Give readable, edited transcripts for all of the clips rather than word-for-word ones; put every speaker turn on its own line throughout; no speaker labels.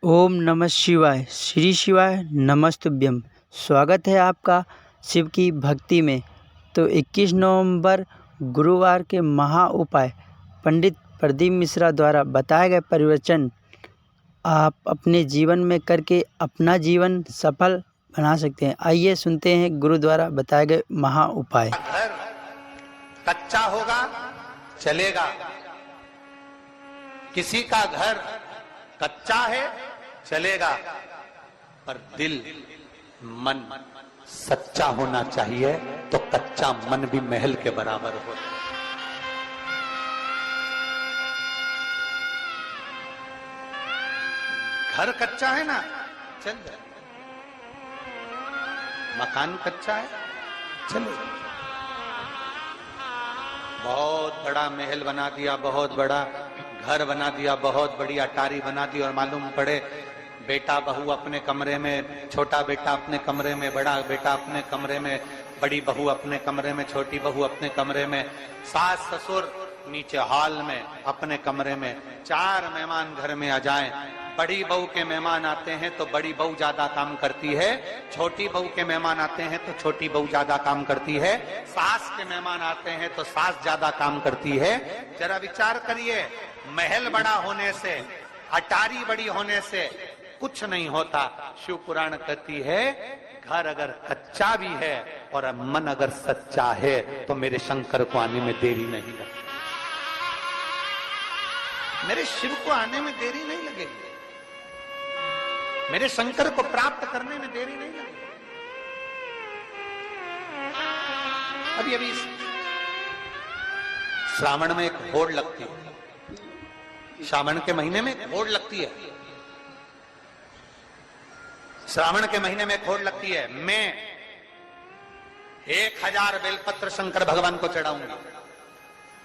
ओम नमः शिवाय। श्री शिवाय नमस्तुभ्यम। स्वागत है आपका शिव की भक्ति में। तो 21 नवंबर गुरुवार के महा उपाय पंडित प्रदीप मिश्रा द्वारा बताए गए परिवर्तन आप अपने जीवन में करके अपना जीवन सफल बना सकते हैं। आइए सुनते हैं गुरु द्वारा बताए गए महा उपाय।
घर कच्चा होगा चलेगा, किसी का घर कच्चा है चलेगा, पर दिल मन सच्चा होना चाहिए, तो कच्चा मन भी महल के बराबर हो। घर कच्चा है ना, चल जाए। मकान कच्चा है, चलो। बहुत बड़ा महल बना दिया, बहुत बड़ा घर बना दिया, बहुत बड़ी अटारी बना दी, और मालूम पड़े बेटा बहू अपने कमरे में, छोटा बेटा अपने कमरे में, बड़ा बेटा अपने कमरे में, बड़ी बहू अपने कमरे में, छोटी बहू अपने कमरे में, सास ससुर नीचे हॉल में अपने कमरे में। 4 मेहमान घर में आ जाएं। बड़ी बहू के मेहमान आते हैं तो बड़ी बहू ज्यादा काम करती है, छोटी बहू के मेहमान आते हैं तो छोटी बहू ज्यादा काम करती है, सास के मेहमान आते हैं तो सास ज्यादा काम करती है। जरा विचार करिए, महल बड़ा होने से, अटारी बड़ी होने से कुछ नहीं होता। शिव पुराण कहती है, घर अगर कच्चा भी है और मन अगर सच्चा है तो मेरे शंकर को आने में देरी नहीं लगेगी, मेरे शिव को आने में देरी नहीं लगेगी, मेरे शंकर को प्राप्त करने में देरी नहीं लगेगी। अभी अभी श्रावण में एक होड़ लगती है, श्रावण के महीने में होड़ लगती है, श्रावण के महीने में होड़ लगती है। मैं 1000 बेलपत्र शंकर भगवान को चढ़ाऊंगा।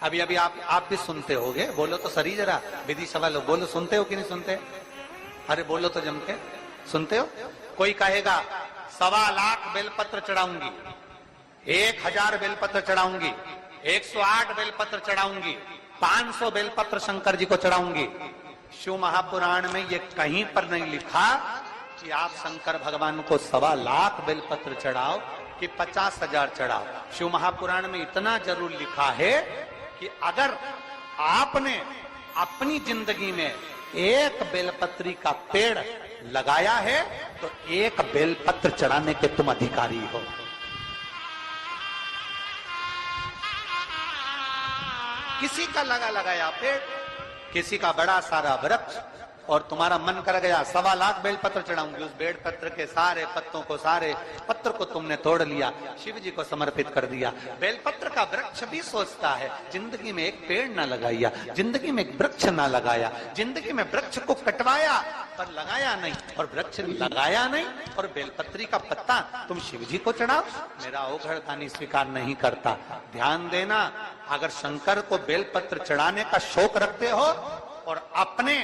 अभी अभी आप भी सुनते होगे, बोलो तो सही जरा, विधि सवाल बोलो, सुनते हो कि नहीं सुनते? अरे बोलो तो जम के, सुनते हो? कोई कहेगा 1.25 लाख बेलपत्र चढ़ाऊंगी, 1000 बेलपत्र चढ़ाऊंगी, 108 बेलपत्र चढ़ाऊंगी, 500 बेलपत्र शंकर जी को चढ़ाऊंगी। शिव महापुराण में ये कहीं पर नहीं लिखा कि आप शंकर भगवान को 1.25 लाख बेलपत्र चढ़ाओ कि 50,000 चढ़ाओ। शिव महापुराण में इतना जरूर लिखा है कि अगर आपने अपनी जिंदगी में एक बेलपत्री का पेड़ लगाया है तो 1 बेलपत्र चढ़ाने के तुम अधिकारी हो। किसी का लगाया पेड़, किसी का बड़ा सारा वृक्ष, और तुम्हारा मन कर गया 1.25 लाख बेलपत्र चढ़ाऊंगी, उस बेलपत्र के सारे पत्तों को, सारे पत्र को तुमने तोड़ लिया, शिव जी को समर्पित कर दिया। बेलपत्र का वृक्ष भी सोचता है, जिंदगी में एक पेड़ ना लगाया, जिंदगी में एक वृक्ष ना लगाया, जिंदगी में वृक्ष को कटवाया पर लगाया नहीं, और वृक्ष लगाया नहीं, और बेलपत्री का पत्ता तुम शिव जी को चढ़ाओ। मेरा ओघड़ दानी स्वीकार नहीं करता। ध्यान देना, अगर शंकर को बेलपत्र चढ़ाने का शौक रखते हो और अपने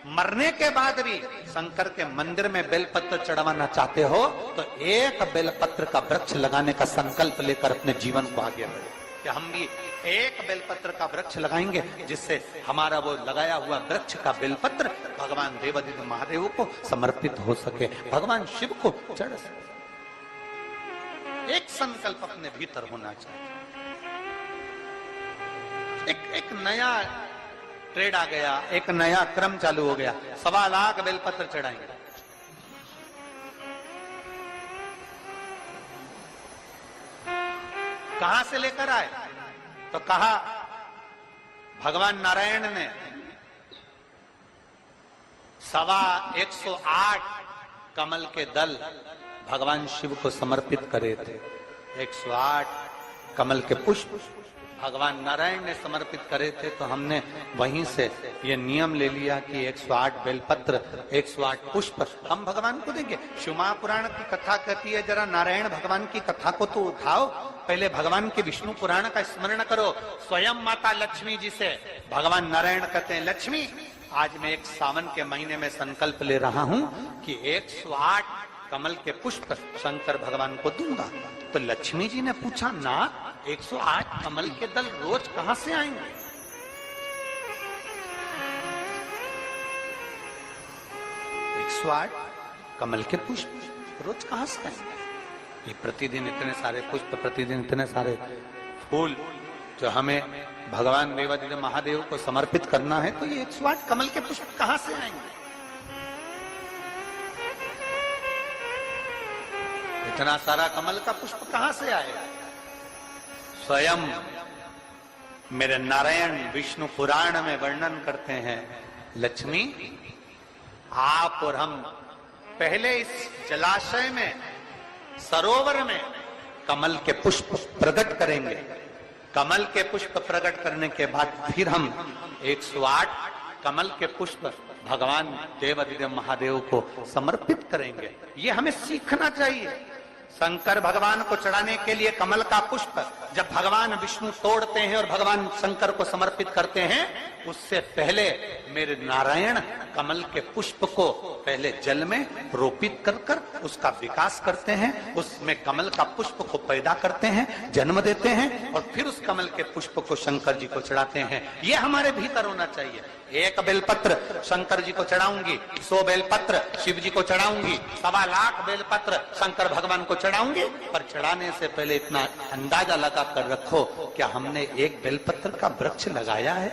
मरने के बाद भी शंकर के मंदिर में बेलपत्र चढ़वाना चाहते हो तो 1 बेलपत्र का वृक्ष लगाने का संकल्प लेकर अपने जीवन को आगे बढ़े कि हम भी 1 बेलपत्र का वृक्ष लगाएंगे, जिससे हमारा वो लगाया हुआ वृक्ष का बेलपत्र भगवान देवादिदेव महादेव को समर्पित हो सके, भगवान शिव को चढ़ सके। एक संकल्प अपने भीतर होना चाहिए। एक नया ट्रेड आ गया, एक नया क्रम चालू हो गया, 1.25 लाख बेलपत्र चढ़ाएंगे। कहां से लेकर आए? तो कहा भगवान नारायण ने 108 कमल के दल भगवान शिव को समर्पित करे थे। 108 कमल के पुष्प भगवान नारायण ने समर्पित करे थे, तो हमने वहीं से ये नियम ले लिया कि 108 बेलपत्र, 108 पुष्प हम भगवान को देंगे। शिव महापुराण की कथा कहती है, जरा नारायण भगवान की कथा को तो उठाओ, पहले भगवान के विष्णु पुराण का स्मरण करो। स्वयं माता लक्ष्मी जी से भगवान नारायण कहते हैं, लक्ष्मी आज मैं एक सावन के महीने में संकल्प ले रहा हूं कि 108 कमल के पुष्प शंकर भगवान को दूंगा। तो लक्ष्मी जी ने पूछा, ना 108 कमल के दल रोज कहां से आएंगे? 108 कमल के पुष्प रोज कहां से आएंगे? ये प्रतिदिन इतने सारे पुष्प, प्रतिदिन इतने सारे फूल जो हमें भगवान देवादिदेव महादेव को समर्पित करना है, तो ये 108 कमल के पुष्प कहां से आएंगे? इतना सारा कमल का पुष्प कहां से आएगा? स्वयं मेरे नारायण विष्णु पुराण में वर्णन करते हैं, लक्ष्मी आप और हम पहले इस जलाशय में, सरोवर में कमल के पुष्प प्रकट करेंगे। कमल के पुष्प प्रकट करने के बाद फिर हम 108 कमल के पुष्प भगवान देवादिदेव महादेव को समर्पित करेंगे। ये हमें सीखना चाहिए। शंकर भगवान को चढ़ाने के लिए कमल का पुष्प जब भगवान विष्णु तोड़ते हैं और भगवान शंकर को समर्पित करते हैं, उससे पहले मेरे नारायण कमल के पुष्प को पहले जल में रोपित कर कर उसका विकास करते हैं, उसमें कमल का पुष्प को पैदा करते हैं, जन्म देते हैं, और फिर उस कमल के पुष्प को शंकर जी को चढ़ाते हैं। ये हमारे भीतर होना चाहिए। एक बेलपत्र शंकर जी को चढ़ाऊंगी, 100 बेलपत्र शिव जी को चढ़ाऊंगी, 1.25 लाख बेलपत्र शंकर भगवान को चढ़ाऊंगी, पर चढ़ाने से पहले इतना अंदाजा लगा कर रखो, क्या हमने एक बेलपत्र का वृक्ष लगाया है?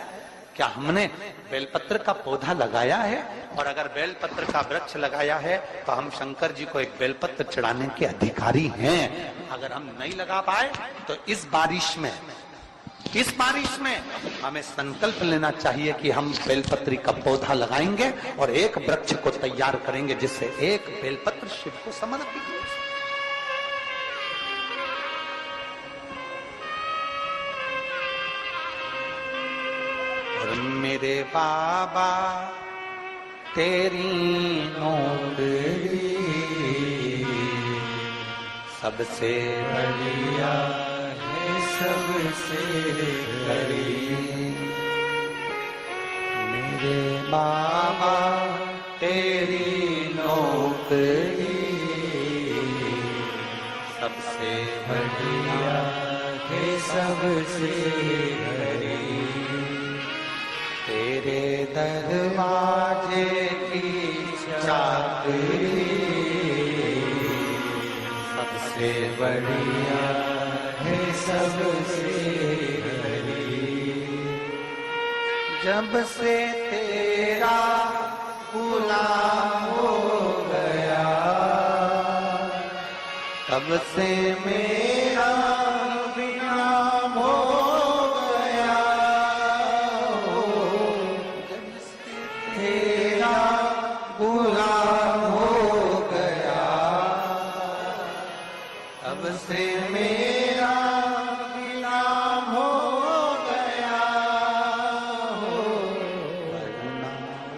क्या हमने बेलपत्र का पौधा लगाया है? और अगर बेलपत्र का वृक्ष लगाया है तो हम शंकर जी को एक बेलपत्र चढ़ाने के अधिकारी हैं। अगर हम नहीं लगा पाए तो इस बारिश में हमें संकल्प लेना चाहिए कि हम बेलपत्री का पौधा लगाएंगे और एक वृक्ष को तैयार करेंगे जिससे एक बेलपत्र शिव को समर्पित हो। और मेरे बाबा तेरी नौकरी सबसे बढ़िया है, सबसे बड़ी। मेरे बाबा तेरी नौकरी सबसे बढ़िया है, सबसे बड़ी। तेरे दरवाजे की चाकरी सबसे बढ़िया है, सबसे बड़ी। जब से तेरा गुलाम हो गया, तब से मेरा विनाम हो गया। जब से तेरा गुलाम हो गया, तब से मेरा विनाम हो गया। वरना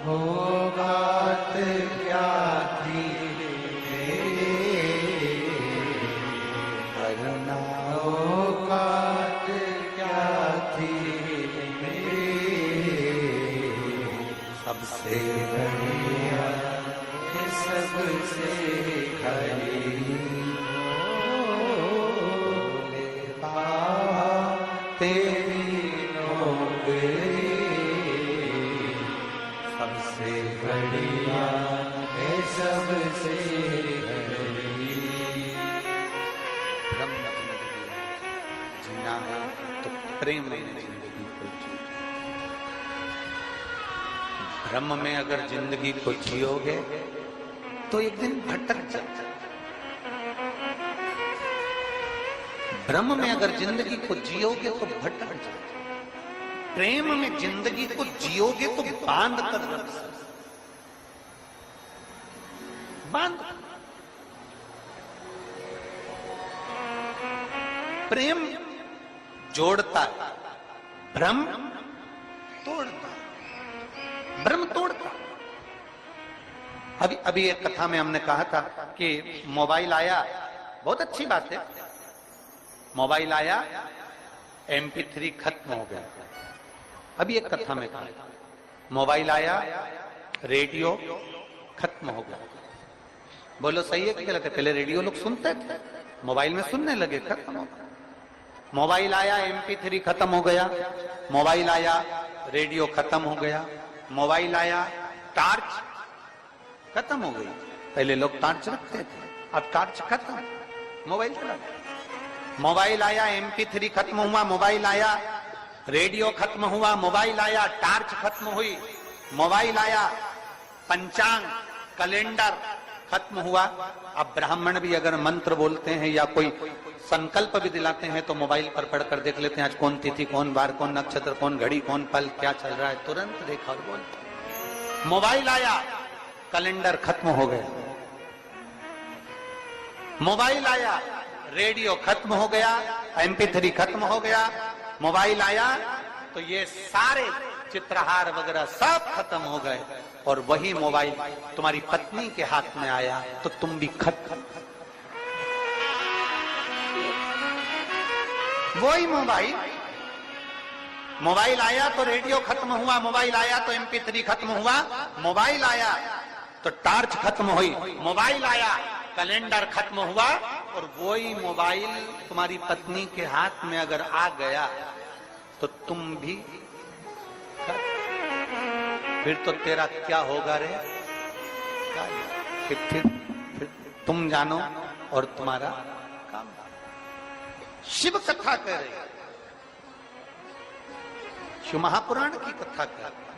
हो बात क्या थी, वरना हो बात क्या थी। सबसे बढ़िया है, सबसे खरी। तेरी नौकरी सबसे बढ़िया है, सबसे बड़ी। ब्रह्म जीना है तो प्रेम में जिंदगी को जियो। ब्रह्म में अगर जिंदगी को जियोगे तो एक दिन भटक जाओगे। ब्रह्म में अगर जिंदगी को जियोगे तो भटक जाओगे। प्रेम में जिंदगी को जियोगे तो बांध कर रख सकते, बांध। प्रेम जोड़ता है, भ्रम तोड़ता है, भ्रम तोड़ता है। अभी एक कथा में हमने कहा था कि मोबाइल आया, बहुत अच्छी बात है। मोबाइल आया, MP3 खत्म हो गया। अभी एक कथा में कहा, मोबाइल आया, रेडियो खत्म हो गया। बोलो सही है कि गलत है? पहले रेडियो लोग सुनते थे, मोबाइल में सुनने लगे, खत्म हो गया। मोबाइल आया, MP3 खत्म हो गया। मोबाइल आया, रेडियो खत्म हो गया। मोबाइल आया, खत्म हो गई। पहले लोग टॉर्च रखते थे, अब टॉर्च खत्म, मोबाइल चला। मोबाइल आया, MP3 खत्म हुआ, मोबाइल आया, रेडियो खत्म हुआ, मोबाइल आया, टॉर्च खत्म हुई, मोबाइल आया, पंचांग कैलेंडर खत्म हुआ। अब ब्राह्मण भी अगर मंत्र बोलते हैं या कोई संकल्प भी दिलाते हैं तो मोबाइल पर पढ़कर देख लेते हैं आज कौन तिथि, कौन वार, कौन नक्षत्र, कौन घड़ी, कौन पल, क्या चल रहा है, तुरंत देखा और बोल। मोबाइल आया, कैलेंडर खत्म हो गया, मोबाइल आया, रेडियो खत्म हो गया, MP3 खत्म हो गया, मोबाइल आया तो ये सारे चित्रहार वगैरह सब खत्म हो गए। और वही मोबाइल तुम्हारी पत्नी के हाथ में आया तो तुम भी खत्म। वही मोबाइल आया तो रेडियो खत्म हुआ, मोबाइल आया तो MP3 खत्म हुआ, मोबाइल आया तो टॉर्च खत्म हुई, मोबाइल आया कैलेंडर खत्म हुआ। और वही मोबाइल तुम्हारी पत्नी के हाथ में अगर आ गया तो तुम भी फिर तो तेरा क्या होगा रे, फिर तुम जानो और तुम्हारा काम। शिव कथा कह रहे, शिव महापुराण की कथा कह रहे।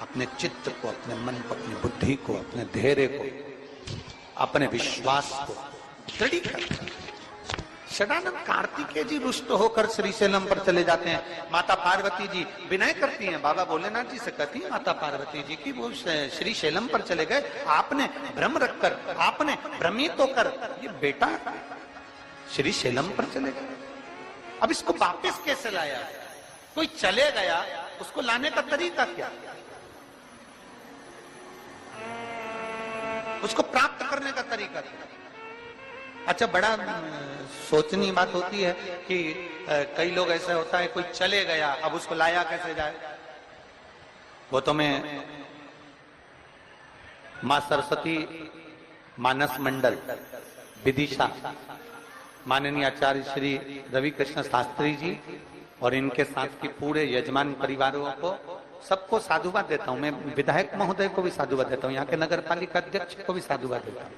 अपने चित्त को, अपने मन को, अपनी बुद्धि को, अपने धैर्य को, अपने विश्वास को दृढ़ कर। सदानंद कार्तिकेय जी रुष्ट होकर श्रीशैलम पर चले जाते हैं। माता पार्वती जी विनय करती हैं, बाबा भोलेनाथ जी से कहती है माता पार्वती जी की वो श्रीशैलम पर चले गए, आपने भ्रम रखकर, आपने भ्रमित होकर ये बेटा श्रीशैलम पर चले गए, अब इसको वापस कैसे लाया? कोई चले गया, उसको लाने का तरीका क्या, उसको प्राप्त करने का तरीका क्या? अच्छा, बड़ा सोचनी बात होती है कि कई लोग ऐसा होता है कोई चले गया, अब उसको लाया कैसे जाए। वो तो मैं मां सरस्वती मानस मंडल विदिशा माननीय आचार्य श्री रवि कृष्ण शास्त्री जी और इनके साथ की पूरे यजमान परिवारों को सबको साधुवाद देता हूं। मैं विधायक महोदय को भी साधुवाद देता हूं, यहाँ के नगर पालिका अध्यक्ष को भी साधुवाद देता हूं,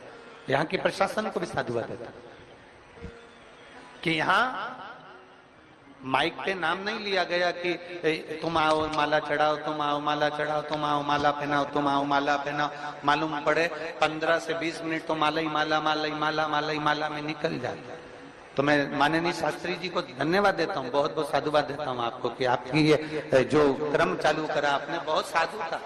यहाँ की प्रशासन को भी साधुवाद देता हूं कि यहाँ माइक पे नाम नहीं लिया गया कि तुम आओ माला चढ़ाओ, तुम आओ माला चढ़ाओ, तुम आओ माला पहनाओ, तुम आओ माला पहनाओ। मालूम पड़े 15 से 20 मिनट तो माला ही माला, माला ही माला, माला ही माला में निकल जाता है। तो मैं माननीय शास्त्री जी को धन्यवाद देता हूँ, बहुत बहुत साधुवाद देता हूँ आपको कि आपकी ये जो क्रम चालू करा आपने, बहुत साधु था।